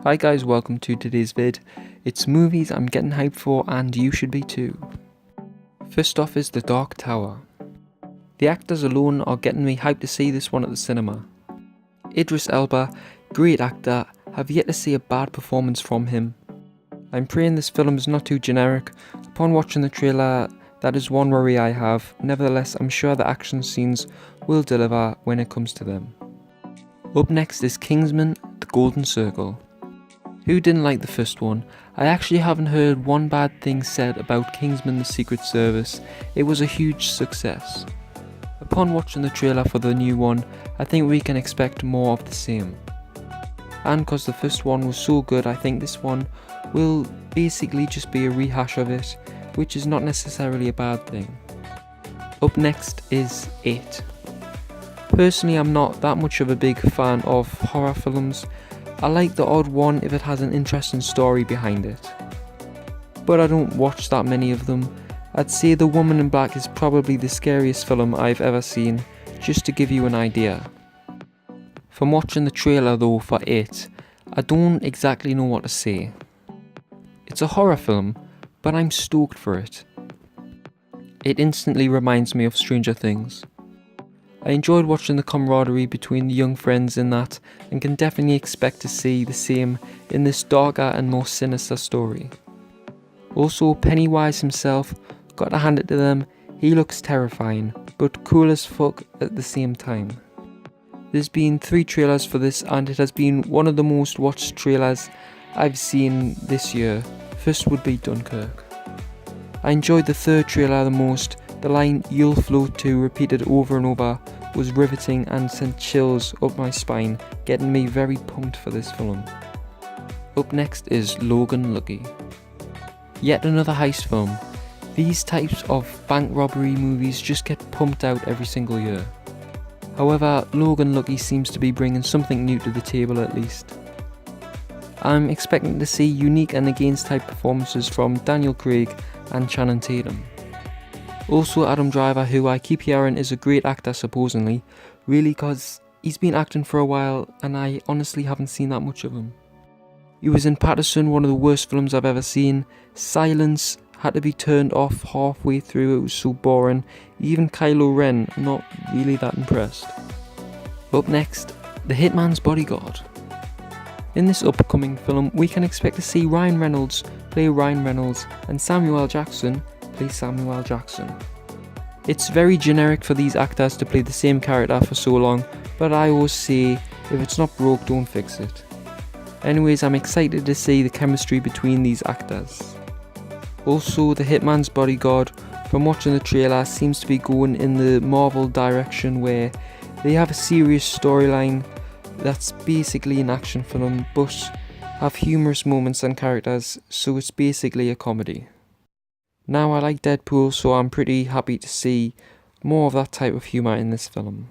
Hi guys, welcome to today's vid. It's movies I'm getting hyped for and you should be too. First off is The Dark Tower. The actors alone are getting me hyped to see this one at the cinema. Idris Elba, great actor, have yet to see a bad performance from him. I'm praying this film is not too generic. Upon watching the trailer, that is one worry I have. Nevertheless, I'm sure the action scenes will deliver when it comes to them. Up next is Kingsman, The Golden Circle. Who didn't like the first one? I actually haven't heard one bad thing said about Kingsman the Secret Service. It was a huge success. Upon watching the trailer for the new one, I think we can expect more of the same. And because the first one was so good, I think this one will basically just be a rehash of it, which is not necessarily a bad thing. Up next is It. Personally, I'm not that much of a big fan of horror films. I like the odd one if it has an interesting story behind it, but I don't watch that many of them. I'd say The Woman in Black is probably the scariest film I've ever seen, just to give you an idea. From watching the trailer though for It, I don't exactly know what to say. It's a horror film, but I'm stoked for it. It instantly reminds me of Stranger Things. I enjoyed watching the camaraderie between the young friends in that, and can definitely expect to see the same in this darker and more sinister story. Also, Pennywise himself, gotta hand it to them, he looks terrifying, but cool as fuck at the same time. There's been 3 trailers for this and it has been one of the most watched trailers I've seen this year. First would be Dunkirk. I enjoyed the 3rd trailer the most. The line "You'll float too" repeated over and over was riveting and sent chills up my spine, getting me very pumped for this film. Up next is Logan Lucky. Yet another heist film. These types of bank robbery movies just get pumped out every single year. However, Logan Lucky seems to be bringing something new to the table at least. I'm expecting to see unique and against type performances from Daniel Craig and Channing Tatum. Also Adam Driver, who I keep hearing is a great actor supposedly, really cause he's been acting for a while and I honestly haven't seen that much of him. He was in Patterson, one of the worst films I've ever seen. Silence had to be turned off halfway through, it was so boring. Even Kylo Ren, not really that impressed. Up next, The Hitman's Bodyguard. In this upcoming film, we can expect to see Ryan Reynolds play Ryan Reynolds and Samuel L. Jackson play Samuel L. Jackson. It's very generic for these actors to play the same character for so long, but I always say, if it's not broke, don't fix it. Anyways, I'm excited to see the chemistry between these actors. Also, The Hitman's Bodyguard, from watching the trailer, seems to be going in the Marvel direction where they have a serious storyline that's basically an action film but have humorous moments and characters, so it's basically a comedy. Now I like Deadpool, so I'm pretty happy to see more of that type of humour in this film.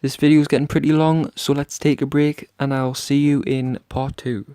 This video is getting pretty long, so let's take a break and I'll see you in part 2.